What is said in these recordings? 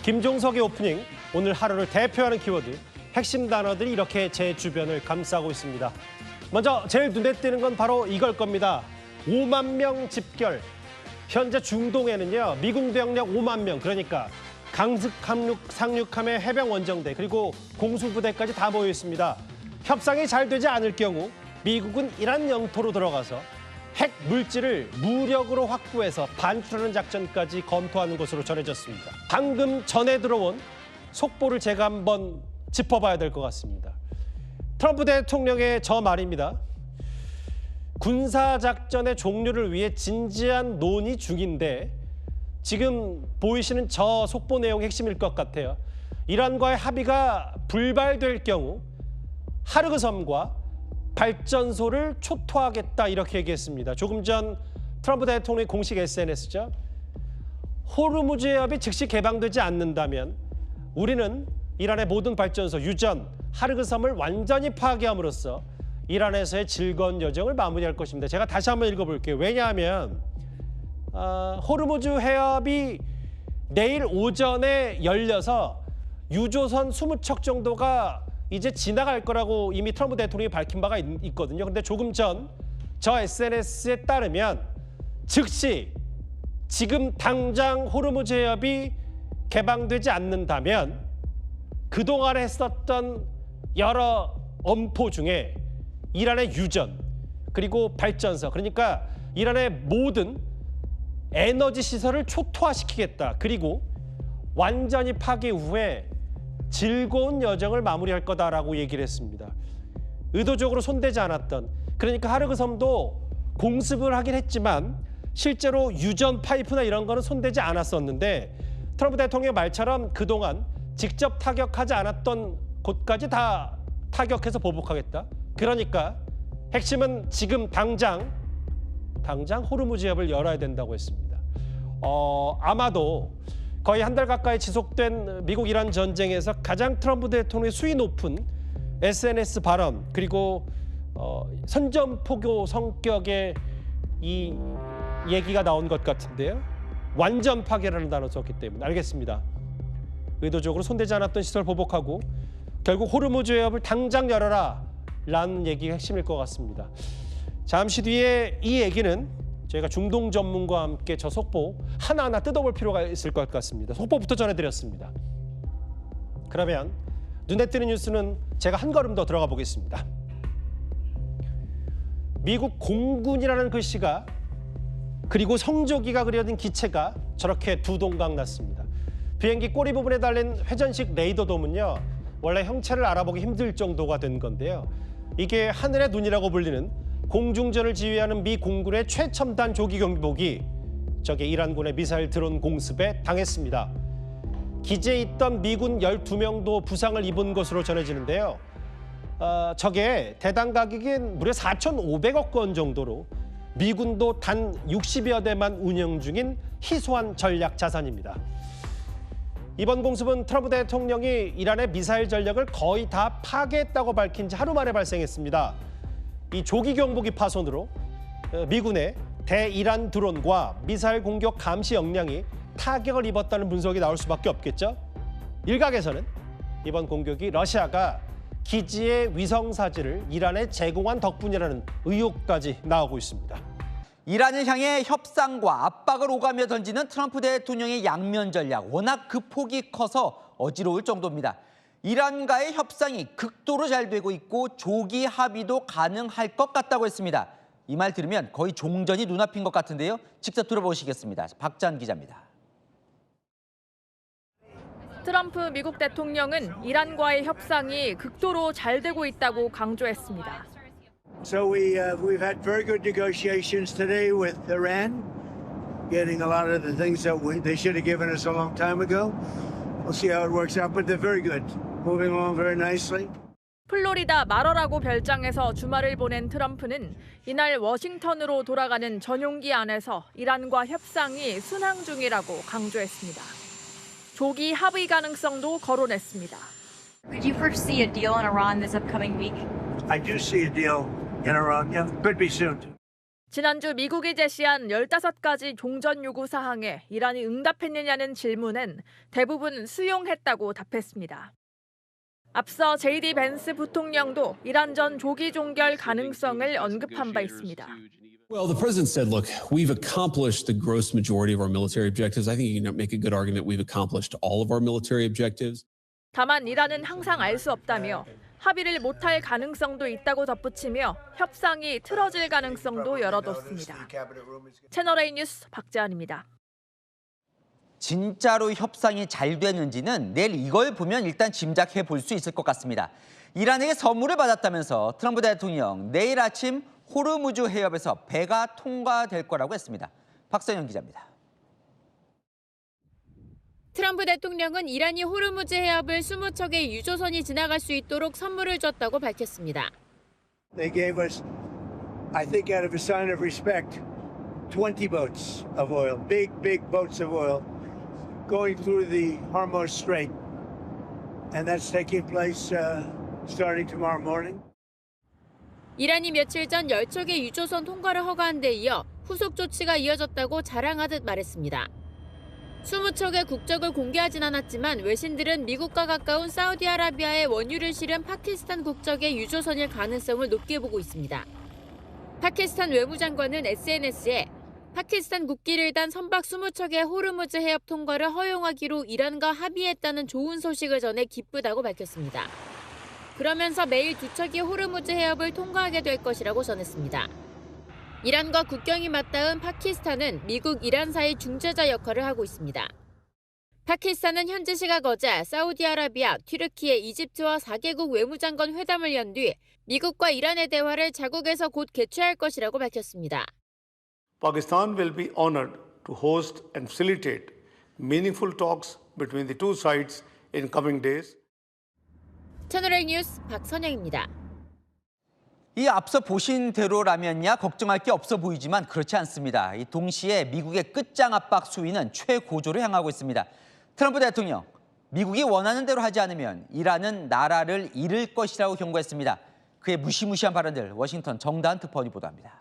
김종석의 오프닝, 오늘 하루를 대표하는 키워드, 핵심 단어들이 이렇게 제 주변을 감싸고 있습니다. 먼저 제일 눈에 띄는 건 바로 이걸 겁니다. 5만 명 집결. 현재 중동에는요, 미국 병력 5만 명, 그러니까 강습, 상륙함의 해병 원정대, 그리고 공수부대까지 다 모여 있습니다. 협상이 잘 되지 않을 경우 미국은 이란 영토로 들어가서 핵 물질을 무력으로 확보해서 반출하는 작전까지 검토하는 것으로 전해졌습니다. 방금 전에 들어온 속보를 제가 한번 짚어봐야 될 것 같습니다. 트럼프 대통령의 저 말입니다. 군사작전의 종료를 위해 진지한 논의 중인데 지금 보이시는 저 속보 내용 핵심일 것 같아요. 이란과의 합의가 불발될 경우 하르그섬과 발전소를 초토하겠다 이렇게 얘기했습니다. 조금 전 트럼프 대통령의 공식 SNS죠. 호르무즈 해협이 즉시 개방되지 않는다면 우리는 이란의 모든 발전소, 유전, 하르그섬을 완전히 파괴함으로써 이란에서의 즐거운 여정을 마무리할 것입니다. 제가 다시 한번 읽어볼게요. 왜냐하면 호르무즈 해협이 내일 오전에 열려서 유조선 20척 정도가 이제 지나갈 거라고 이미 트럼프 대통령이 밝힌 바가 있거든요. 그런데 조금 전 저 SNS에 따르면 즉시 지금 당장 호르무즈 해협이 개방되지 않는다면 그동안 했었던 여러 엄포 중에 이란의 유전 그리고 발전소, 그러니까 이란의 모든 에너지 시설을 초토화시키겠다. 그리고 완전히 파괴 후에 즐거운 여정을 마무리할 거다라고 얘기를 했습니다. 의도적으로 손대지 않았던, 그러니까 하르그섬도 공습을 하긴 했지만 실제로 유전 파이프나 이런 거는 손대지 않았었는데 트럼프 대통령의 말처럼 그동안 직접 타격하지 않았던 곳까지 다 타격해서 보복하겠다. 그러니까 핵심은 지금 당장 호르무즈 해협을 열어야 된다고 했습니다. 아마도 거의 한 달 가까이 지속된 미국-이란 전쟁에서 가장 트럼프 대통령의 수위 높은 SNS 발언, 그리고 선전포고 성격의 이 얘기가 나온 것 같은데요. 완전 파괴라는 단어 썼기 때문에 알겠습니다. 의도적으로 손대지 않았던 시설 보복하고 결국 호르무즈 해협을 당장 열어라 라는 얘기가 핵심일 것 같습니다. 잠시 뒤에 이 얘기는 저희가 중동 전문가와 함께 저 속보 하나하나 뜯어볼 필요가 있을 것 같습니다. 속보부터 전해드렸습니다. 그러면 눈에 띄는 뉴스는 제가 한 걸음 더 들어가 보겠습니다. 미국 공군이라는 글씨가 그리고 성조기가 그려진 기체가 저렇게 두 동강 났습니다. 비행기 꼬리 부분에 달린 회전식 레이더 돔은요, 원래 형체를 알아보기 힘들 정도가 된 건데요. 이게 하늘의 눈이라고 불리는 공중전을 지휘하는 미 공군의 최첨단 조기 경비복이 저게 이란군의 미사일 드론 공습에 당했습니다. 기지에 있던 미군 12명도 부상을 입은 것으로 전해지는데요. 저게 대당 가격인 무려 4,500억 원 정도로 미군도 단 60여 대만 운영 중인 희소한 전략 자산입니다. 이번 공습은 트럼프 대통령이 이란의 미사일 전력을 거의 다 파괴했다고 밝힌 지 하루 만에 발생했습니다. 이 조기 경보기 파손으로 미군의 대이란 드론과 미사일 공격 감시 역량이 타격을 입었다는 분석이 나올 수밖에 없겠죠. 일각에서는 이번 공격이 러시아가 기지의 위성 사진을 이란에 제공한 덕분이라는 의혹까지 나오고 있습니다. 이란을 향해 협상과 압박을 오가며 던지는 트럼프 대통령의 양면 전략, 워낙 그 폭이 커서 어지러울 정도입니다. 이란과의 협상이 극도로 잘 되고 있고 조기 합의도 가능할 것 같다고 했습니다. 이 말 들으면 거의 종전이 눈앞인 것 같은데요. 직접 들어보시겠습니다. 박찬 기자입니다. 트럼프 미국 대통령은 이란과의 협상이 극도로 잘 되고 있다고 강조했습니다. So we've had very good negotiations today with Iran, getting a lot of the things that they should have given us a long time ago. We'll see how it works out, but they're very good, moving along very nicely. 플로리다 마러라고 별장에서 주말을 보낸 트럼프는 이날 워싱턴으로 돌아가는 전용기 안에서 이란과 협상이 순항 중이라고 강조했습니다. 조기 합의 가능성도 거론했습니다. Could you foresee a deal in Iran this upcoming week? I do see a deal in Iran. Yeah, could be soon. 지난주 미국이 제시한 15가지 종전 요구 사항에 이란이 응답했느냐는 질문엔 대부분 수용했다고 답했습니다. 앞서 JD 벤스 부통령도 이란전 조기 종결 가능성을 언급한 바 있습니다. Well, the president said, look, we've accomplished the gross majority of our military objectives. I think you can make a good argument we've accomplished all of our military objectives. 다만 이란은 항상 알 수 없다며 합의를 못할 가능성도 있다고 덧붙이며 협상이 틀어질 가능성도 열어뒀습니다. 채널A 뉴스 박재환입니다. 진짜로 협상이 잘 됐는지는 내일 이걸 보면 일단 짐작해 볼 수 있을 것 같습니다. 이란에게 선물을 받았다면서 트럼프 대통령 내일 아침 호르무즈 해협에서 배가 통과될 거라고 했습니다. 박선영 기자입니다. 트럼프 대통령은 이란이 호르무즈 해협을 20척의 유조선이 지나갈 수 있도록 선물을 줬다고 밝혔습니다. They gave us, I think out of a sign of respect, 20 boats of oil, big boats of oil, going through the Hormuz Strait. And that's taking place starting tomorrow morning. 이란이 며칠 전 10척의 유조선 통과를 허가한 데 이어 후속 조치가 이어졌다고 자랑하듯 말했습니다. 20척의 국적을 공개하진 않았지만 외신들은 미국과 가까운 사우디아라비아에 원유를 실은 파키스탄 국적의 유조선일 가능성을 높게 보고 있습니다. 파키스탄 외무장관은 SNS에 파키스탄 국기를 단 선박 20척의 호르무즈 해협 통과를 허용하기로 이란과 합의했다는 좋은 소식을 전해 기쁘다고 밝혔습니다. 그러면서 매일 2척이 호르무즈 해협을 통과하게 될 것이라고 전했습니다. 이란과 국경이 맞닿은 파키스탄은 미국, 이란 사이 중재자 역할을 하고 있습니다. 파키스탄은 현지 시각 어제 사우디아라비아, 튀르키예, 이집트와 4개국 외무장관 회담을 연 뒤 미국과 이란의 대화를 자국에서 곧 개최할 것이라고 밝혔습니다. Pakistan will be honored to host and facilitate meaningful talks between the two sides in coming days. 채널A 뉴스 박선영입니다. 이 앞서 보신 대로라면야 걱정할 게 없어 보이지만 그렇지 않습니다. 이 동시에 미국의 끝장 압박 수위는 최고조로 향하고 있습니다. 트럼프 대통령, 미국이 원하는 대로 하지 않으면 이란은 나라를 잃을 것이라고 경고했습니다. 그의 무시무시한 발언들 워싱턴 정다은 특파원이 보도합니다.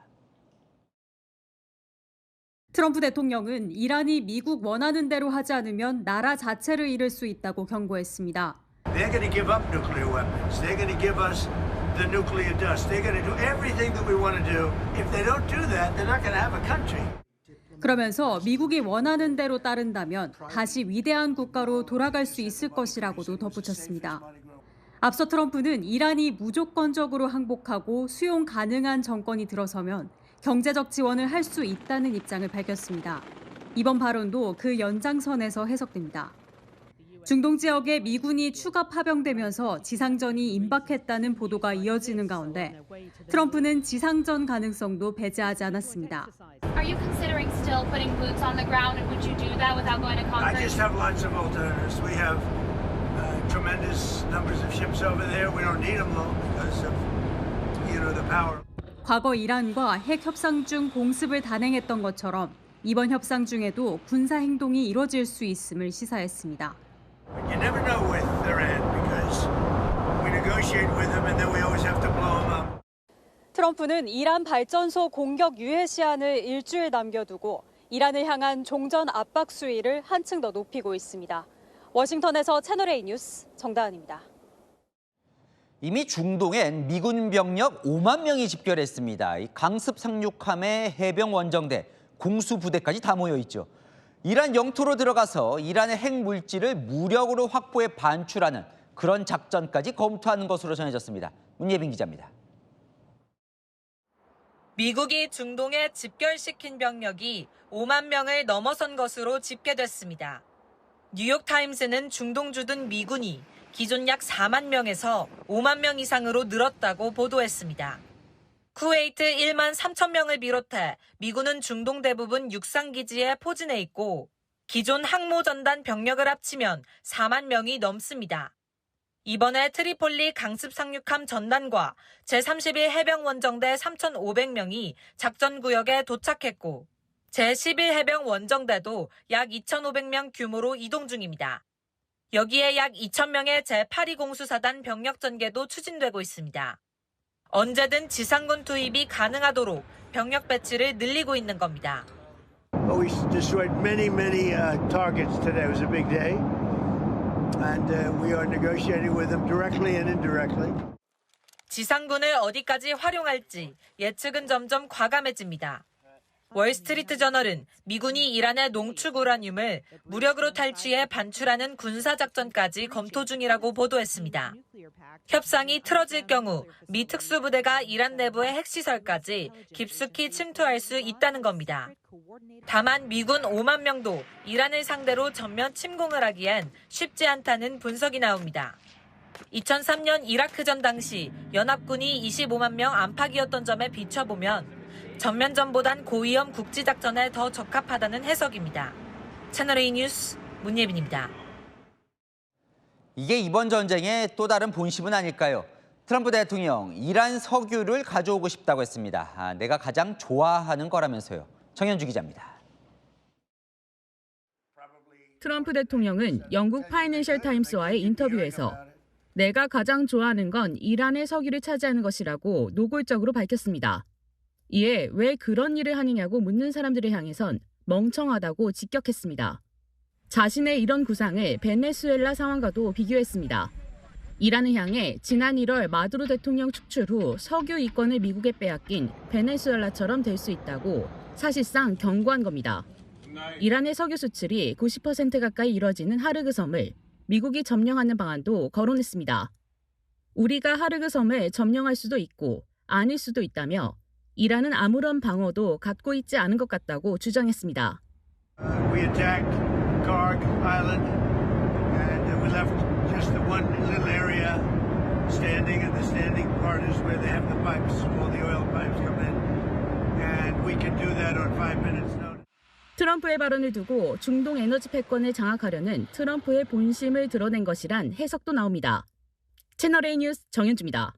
트럼프 대통령은 이란이 미국 원하는 대로 하지 않으면 나라 자체를 잃을 수 있다고 경고했습니다. They're going to give up nuclear weapons. They're going to give us the nuclear dust. They're going to do everything that we want to do. If they don't do that, they're not going to have a country. 그러면서 미국이 원하는 대로 따른다면 다시 위대한 국가로 돌아갈 수 있을 것이라고도 덧붙였습니다. 앞서 트럼프는 이란이 무조건적으로 항복하고 수용 가능한 정권이 들어서면 경제적 지원을 할 수 있다는 입장을 밝혔습니다. 이번 발언도 그 연장선에서 해석됩니다. 중동 지역에 미군이 추가 파병되면서 지상전이 임박했다는 보도가 이어지는 가운데 트럼프는 지상전 가능성도 배제하지 않았습니다. Are you considering still putting boots on the ground, and would you do that without going to I Congress? just have lots of alternatives. We have tremendous numbers of ships over there. We don't need them all because of, the power. 과거 이란과 핵 협상 중 공습을 단행했던 것처럼 이번 협상 중에도 군사 행동이 이뤄질 수 있음을 시사했습니다. You never know with Iran because we negotiate with them and then we always have to blow them up. 트럼프는 이란 발전소 공격 유예 시한을 일주일 남겨두고 이란을 향한 종전 압박 수위를 한층 더 높이고 있습니다. 워싱턴에서 채널A 뉴스 정다은입니다. 이미 중동엔 미군 병력 5만 명이 집결했습니다. 이 강습 상륙함의 해병 원정대, 공수부대까지 다 모여 있죠. 이란 영토로 들어가서 이란의 핵물질을 무력으로 확보해 반출하는 그런 작전까지 검토하는 것으로 전해졌습니다. 문예빈 기자입니다. 미국이 중동에 집결시킨 병력이 5만 명을 넘어선 것으로 집계됐습니다. 뉴욕타임스는 중동 주둔 미군이 기존 약 4만 명에서 5만 명 이상으로 늘었다고 보도했습니다. 쿠웨이트 1만 3천 명을 비롯해 미군은 중동 대부분 육상기지에 포진해 있고 기존 항모전단 병력을 합치면 4만 명이 넘습니다. 이번에 트리폴리 강습 상륙함 전단과 제31 해병 원정대 3,500명이 작전구역에 도착했고 제11 해병 원정대도 약 2,500명 규모로 이동 중입니다. 여기에 약 2,000명의 제8위 공수사단 병력 전개도 추진되고 있습니다. 언제든 지상군 투입이 가능하도록 병력 배치를 늘리고 있는 겁니다. But we destroyed many targets today. It was a big day. And we are negotiating with them directly and indirectly. 지상군을 어디까지 활용할지 예측은 점점 과감해집니다. 월스트리트 저널은 미군이 이란의 농축 우라늄을 무력으로 탈취해 반출하는 군사작전까지 검토 중이라고 보도했습니다. 협상이 틀어질 경우 미 특수부대가 이란 내부의 핵시설까지 깊숙이 침투할 수 있다는 겁니다. 다만 미군 5만 명도 이란을 상대로 전면 침공을 하기엔 쉽지 않다는 분석이 나옵니다. 2003년 이라크전 당시 연합군이 25만 명 안팎이었던 점에 비춰보면 전면전보단 고위험 국지작전에 더 적합하다는 해석입니다. 채널A 뉴스 문예빈입니다. 이게 이번 전쟁의 또 다른 본심은 아닐까요? 트럼프 대통령, 이란 석유를 가져오고 싶다고 했습니다. 내가 가장 좋아하는 거라면서요. 정현주 기자입니다. 트럼프 대통령은 영국 파이낸셜 타임스와의 인터뷰에서 내가 가장 좋아하는 건 이란의 석유를 차지하는 것이라고 노골적으로 밝혔습니다. 이에 왜 그런 일을 하느냐고 묻는 사람들을 향해선 멍청하다고 직격했습니다. 자신의 이런 구상을 베네수엘라 상황과도 비교했습니다. 이란을 향해 지난 1월 마두로 대통령 축출 후 석유 이권을 미국에 빼앗긴 베네수엘라처럼 될 수 있다고 사실상 경고한 겁니다. 이란의 석유 수출이 90% 가까이 이뤄지는 하르그 섬을 미국이 점령하는 방안도 거론했습니다. 우리가 하르그 섬을 점령할 수도 있고 아닐 수도 있다며 이란은 아무런 방어도 갖고 있지 않은 것 같다고 주장했습니다. We attacked Karg Island and we left just the one little area standing, and the standing part is where they have the pipes, all the oil pipes come in, and we can do that on 5 minutes notice. 트럼프의 발언을 두고 중동 에너지 패권을 장악하려는 트럼프의 본심을 드러낸 것이란 해석도 나옵니다. 채널A 뉴스 정현주입니다.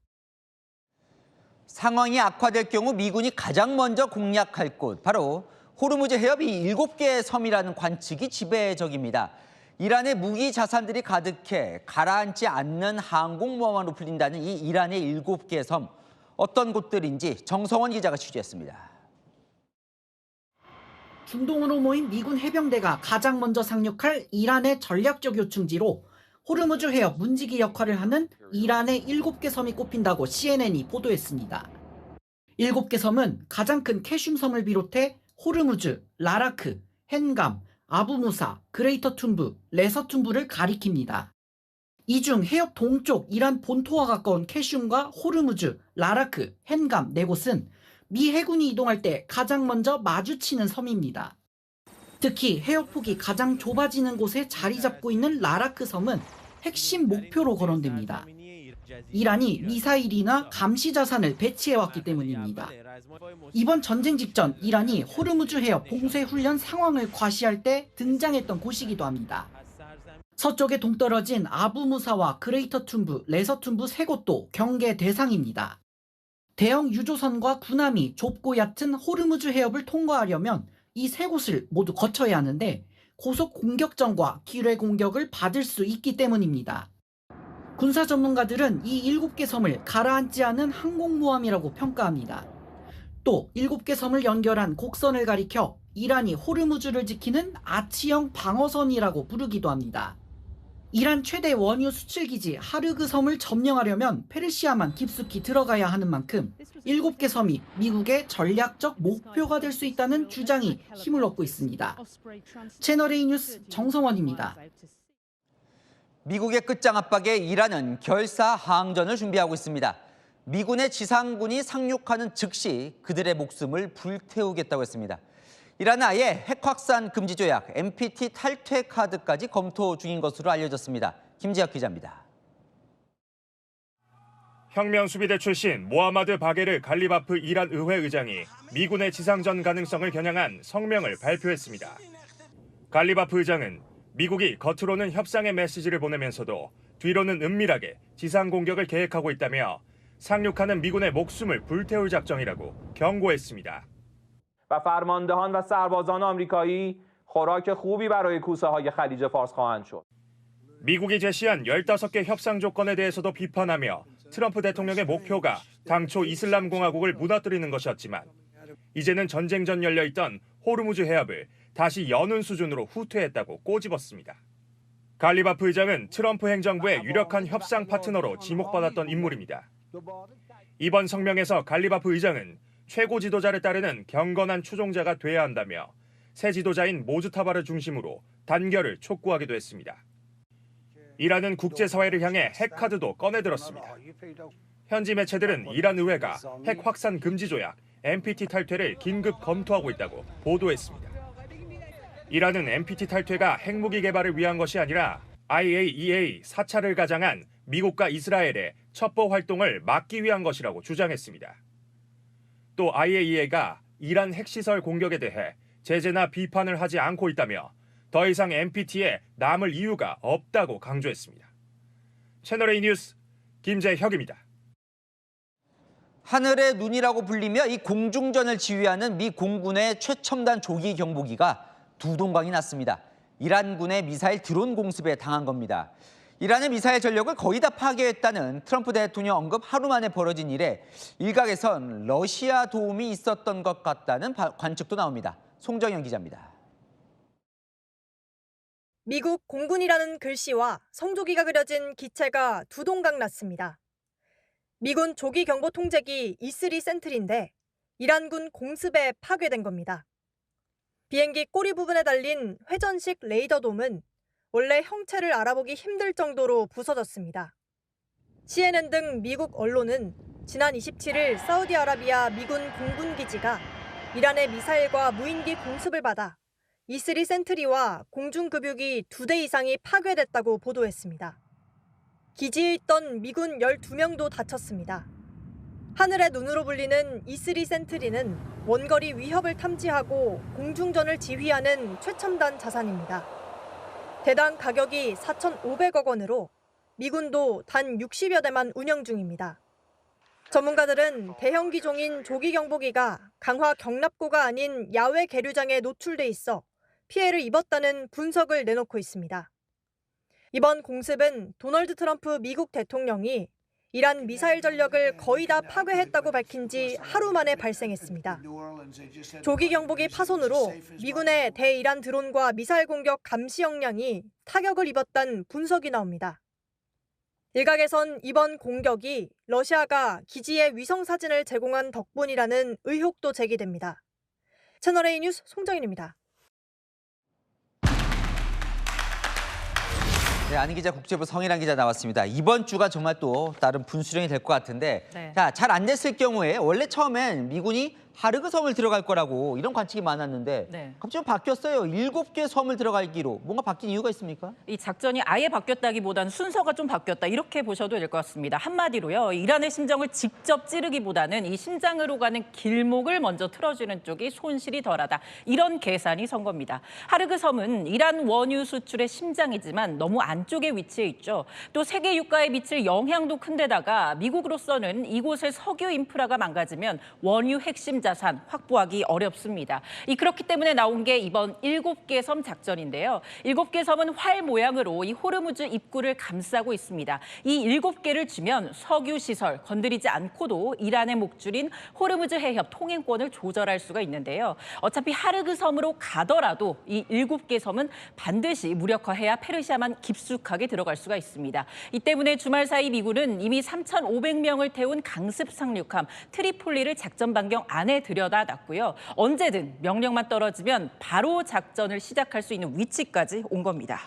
상황이 악화될 경우 미군이 가장 먼저 공략할 곳, 바로 호르무즈 해협 이 7개의 섬이라는 관측이 지배적입니다. 이란의 무기 자산들이 가득해 가라앉지 않는 항공모함으로 불린다는 이 이란의 7개의 섬, 어떤 곳들인지 정성원 기자가 취재했습니다. 중동으로 모인 미군 해병대가 가장 먼저 상륙할 이란의 전략적 요충지로 호르무즈 해협 문지기 역할을 하는 이란의 7개 섬이 꼽힌다고 CNN이 보도했습니다. 7개 섬은 가장 큰 캐슘 섬을 비롯해 호르무즈, 라라크, 헨감, 아부무사, 그레이터 툰부, 레서 툰부를 가리킵니다. 이 중 해협 동쪽 이란 본토와 가까운 캐슘과 호르무즈, 라라크, 헨감 4곳은 미 해군이 이동할 때 가장 먼저 마주치는 섬입니다. 특히 해협폭이 가장 좁아지는 곳에 자리 잡고 있는 라라크 섬은 핵심 목표로 거론됩니다. 이란이 미사일이나 감시 자산을 배치해왔기 때문입니다. 이번 전쟁 직전 이란이 호르무즈 해협 봉쇄 훈련 상황을 과시할 때 등장했던 곳이기도 합니다. 서쪽에 동떨어진 아부무사와 그레이터 툰부, 레서 툰부 3곳도 경계 대상입니다. 대형 유조선과 군함이 좁고 얕은 호르무즈 해협을 통과하려면 이 3곳을 모두 거쳐야 하는데 고속 공격전과 기뢰 공격을 받을 수 있기 때문입니다. 군사 전문가들은 이 7개 섬을 가라앉지 않은 항공모함이라고 평가합니다. 또 7개 섬을 연결한 곡선을 가리켜 이란이 호르무즈를 지키는 아치형 방어선이라고 부르기도 합니다. 이란 최대 원유 수출기지 하르그 섬을 점령하려면 페르시아만 깊숙이 들어가야 하는 만큼 7개 섬이 미국의 전략적 목표가 될 수 있다는 주장이 힘을 얻고 있습니다. 채널A 뉴스 정성원입니다. 미국의 끝장 압박에 이란은 결사항전을 준비하고 있습니다. 미군의 지상군이 상륙하는 즉시 그들의 목숨을 불태우겠다고 했습니다. 이란은 아예 핵 확산 금지 조약 NPT 탈퇴 카드까지 검토 중인 것으로 알려졌습니다. 김지혁 기자입니다. 혁명 수비대 출신 모하마드 바게르 갈리바프 이란 의회 의장이 미군의 지상전 가능성을 겨냥한 성명을 발표했습니다. 갈리바프 의장은 미국이 겉으로는 협상의 메시지를 보내면서도 뒤로는 은밀하게 지상 공격을 계획하고 있다며 상륙하는 미군의 목숨을 불태울 작정이라고 경고했습니다. و فرماندهان و سربازان آمریکایی خوراک خوبی برای کوسه‌های خلیج فارس خواهند شد. 미국이 제시한 15개 협상 조건에 대해서도 비판하며 트럼프 대통령의 목표가 당초 이슬람 공화국을 무너뜨리는 것이었지만 이제는 전쟁 전 열려있던 호르무즈 해협을 다시 여는 수준으로 후퇴했다고 꼬집었습니다. 갈리바프 의장은 트럼프 행정부의 유력한 협상 파트너로 지목받았던 인물입니다. 이번 성명에서 갈리바프 의장은 최고 지도자를 따르는 경건한 추종자가 돼야 한다며 새 지도자인 모즈타바를 중심으로 단결을 촉구하기도 했습니다. 이란은 국제사회를 향해 핵카드도 꺼내들었습니다. 현지 매체들은 이란 의회가 핵 확산 금지 조약 NPT 탈퇴를 긴급 검토하고 있다고 보도했습니다. 이란은 NPT 탈퇴가 핵무기 개발을 위한 것이 아니라 IAEA 사찰을 가장한 미국과 이스라엘의 첩보 활동을 막기 위한 것이라고 주장했습니다. 또 IAEA가 이란 핵시설 공격에 대해 제재나 비판을 하지 않고 있다며 더 이상 NPT에 남을 이유가 없다고 강조했습니다. 채널A 뉴스 김재혁입니다. 하늘의 눈이라고 불리며 이 공중전을 지휘하는 미 공군의 최첨단 조기 경보기가 두 동강이 났습니다. 이란군의 미사일 드론 공습에 당한 겁니다. 이란의 미사일 전력을 거의 다 파괴했다는 트럼프 대통령 언급 하루 만에 벌어진 일에 일각에선 러시아 도움이 있었던 것 같다는 관측도 나옵니다. 송정현 기자입니다. 미국 공군이라는 글씨와 성조기가 그려진 기체가 두 동강 났습니다. 미군 조기 경보 통제기 E3 센트리인데 이란군 공습에 파괴된 겁니다. 비행기 꼬리 부분에 달린 회전식 레이더돔은 원래 형체를 알아보기 힘들 정도로 부서졌습니다. CNN 등 미국 언론은 지난 27일 사우디아라비아 미군 공군기지가 이란의 미사일과 무인기 공습을 받아 E3 센트리와 공중급유기 2대 이상이 파괴됐다고 보도했습니다. 기지에 있던 미군 12명도 다쳤습니다. 하늘의 눈으로 불리는 E3 센트리는 원거리 위협을 탐지하고 공중전을 지휘하는 최첨단 자산입니다. 대당 가격이 4,500억 원으로 미군도 단 60여 대만 운영 중입니다. 전문가들은 대형 기종인 조기 경보기가 강화 경납고가 아닌 야외 계류장에 노출돼 있어 피해를 입었다는 분석을 내놓고 있습니다. 이번 공습은 도널드 트럼프 미국 대통령이 이란 미사일 전력을 거의 다 파괴했다고 밝힌 지 하루 만에 발생했습니다. 조기 경보기 파손으로 미군의 대이란 드론과 미사일 공격 감시 역량이 타격을 입었다는 분석이 나옵니다. 일각에선 이번 공격이 러시아가 기지의 위성 사진을 제공한 덕분이라는 의혹도 제기됩니다. 채널A 뉴스 송정인입니다. 네, 안희 기자, 국제부 성일환 기자 나왔습니다. 이번 주가 정말 또 다른 분수령이 될 것 같은데, 네. 자, 잘 안 됐을 경우에 원래 처음엔 미군이 하르그 섬을 들어갈 거라고 이런 관측이 많았는데 네. 갑자기 바뀌었어요. 7개 섬을 들어가기로. 뭔가 바뀐 이유가 있습니까? 이 작전이 아예 바뀌었다기보다는 순서가 좀 바뀌었다 이렇게 보셔도 될 것 같습니다. 한마디로요. 이란의 심정을 직접 찌르기보다는 이 심장으로 가는 길목을 먼저 틀어주는 쪽이 손실이 덜하다. 이런 계산이 선 겁니다. 하르그 섬은 이란 원유 수출의 심장이지만 너무 안쪽에 위치해 있죠. 또 세계 유가에 미칠 영향도 큰데다가 미국으로서는 이곳의 석유 인프라가 망가지면 원유 핵심 자산 확보하기 어렵습니다. 그렇기 때문에 나온 게 이번 7개 섬 작전인데요. 7개 섬은 활 모양으로 이 호르무즈 입구를 감싸고 있습니다. 이 7개를 주면 석유 시설 건드리지 않고도 이란의 목줄인 호르무즈 해협 통행권을 조절할 수가 있는데요. 어차피 하르그 섬으로 가더라도 이 7개 섬은 반드시 무력화해야 페르시아만 깊숙하게 들어갈 수가 있습니다. 이 때문에 주말 사이 미군은 이미 3,500명을 태운 강습 상륙함 트리폴리를 작전 반경 안에 들여다 놨고요. 언제든 명령만 떨어지면 바로 작전을 시작할 수 있는 위치까지 온 겁니다.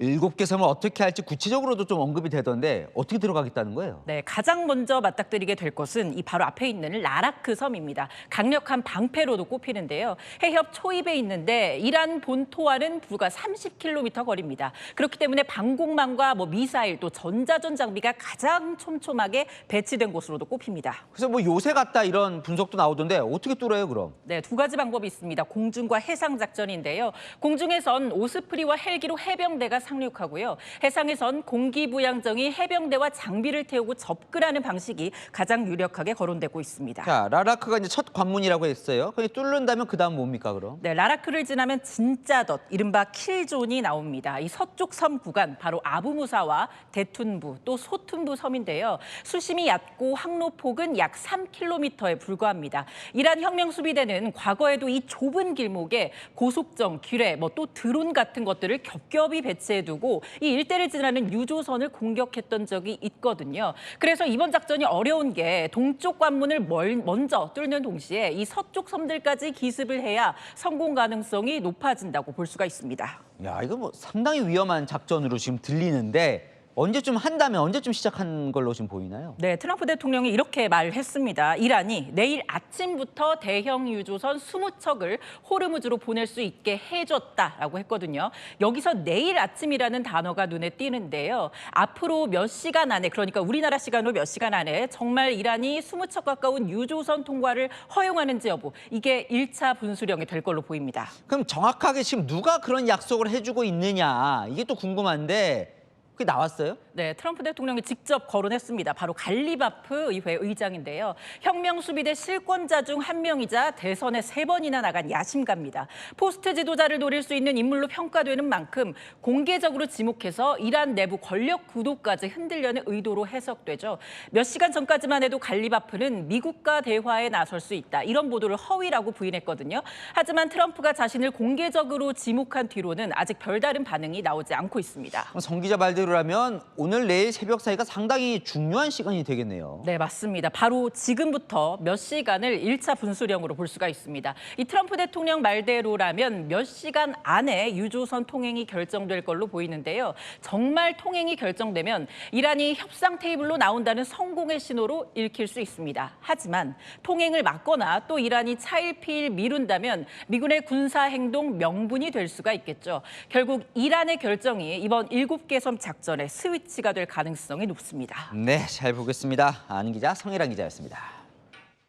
7개 섬을 어떻게 할지 구체적으로도 좀 언급이 되던데 어떻게 들어가겠다는 거예요? 네, 가장 먼저 맞닥뜨리게 될 것은 이 바로 앞에 있는 라라크 섬입니다. 강력한 방패로도 꼽히는데요. 해협 초입에 있는데 이란 본토와는 불과 30km 거리입니다. 그렇기 때문에 방공망과 미사일 또 전자전 장비가 가장 촘촘하게 배치된 곳으로도 꼽힙니다. 그래서 요새 같다 이런 분석도 나오던데 어떻게 뚫어요 그럼? 네, 두 가지 방법이 있습니다. 공중과 해상 작전인데요. 공중에선 오스프리와 헬기로 해병대가 상륙하고요. 해상에선 공기부양정이 해병대와 장비를 태우고 접근하는 방식이 가장 유력하게 거론되고 있습니다. 자, 라라크가 이제 첫 관문이라고 했어요. 그냥 뚫는다면 그 다음 뭡니까 그럼? 네, 라라크를 지나면 진짜 덫, 이른바 킬존이 나옵니다. 이 서쪽 섬 구간, 바로 아부무사와 대툰부, 또 소툰부 섬인데요. 수심이 얕고 항로폭은 약 3km에 불과합니다. 이란 혁명수비대는 과거에도 이 좁은 길목에 고속정, 기뢰, 또 드론 같은 것들을 겹겹이 배치해두고 이 일대를 지나는 유조선을 공격했던 적이 있거든요. 그래서 이번 작전이 어려운 게 동쪽 관문을 먼저 뚫는 동시에 이 서쪽 섬들까지 기습을 해야 성공 가능성이 높아진다고 볼 수가 있습니다. 야, 이거 뭐 상당히 위험한 작전으로 지금 들리는데 언제쯤 한다면 언제쯤 시작한 걸로 지금 보이나요? 네, 트럼프 대통령이 이렇게 말했습니다. 이란이 내일 아침부터 대형 유조선 20척을 호르무즈로 보낼 수 있게 해줬다라고 했거든요. 여기서 내일 아침이라는 단어가 눈에 띄는데요. 앞으로 몇 시간 안에, 그러니까 우리나라 시간으로 몇 시간 안에 정말 이란이 20척 가까운 유조선 통과를 허용하는지 여부, 이게 1차 분수령이 될 걸로 보입니다. 그럼 정확하게 지금 누가 그런 약속을 해주고 있느냐, 이게 또 궁금한데 그게 나왔어요? 네, 트럼프 대통령이 직접 거론했습니다. 바로 갈리바프 의회 의장인데요. 혁명수비대 실권자 중 한 명이자 대선에 3번이나 나간 야심가입니다. 포스트 지도자를 노릴 수 있는 인물로 평가되는 만큼 공개적으로 지목해서 이란 내부 권력 구도까지 흔들려는 의도로 해석되죠. 몇 시간 전까지만 해도 갈리바프는 미국과 대화에 나설 수 있다, 이런 보도를 허위라고 부인했거든요. 하지만 트럼프가 자신을 공개적으로 지목한 뒤로는 아직 별다른 반응이 나오지 않고 있습니다. 성 기자 말대로라면 오늘 내일 새벽 사이가 상당히 중요한 시간이 되겠네요. 네, 맞습니다. 바로 지금부터 몇 시간을 1차 분수령으로 볼 수가 있습니다. 이 트럼프 대통령 말대로라면 몇 시간 안에 유조선 통행이 결정될 걸로 보이는데요. 정말 통행이 결정되면 이란이 협상 테이블로 나온다는 성공의 신호로 읽힐 수 있습니다. 하지만 통행을 막거나 또 이란이 차일피일 미룬다면 미군의 군사행동 명분이 될 수가 있겠죠. 결국 이란의 결정이 이번 7개 섬 작전의 스위치가 될 가능성이 높습니다. 네, 잘 보겠습니다. 아는 기자 성혜란 기자였습니다.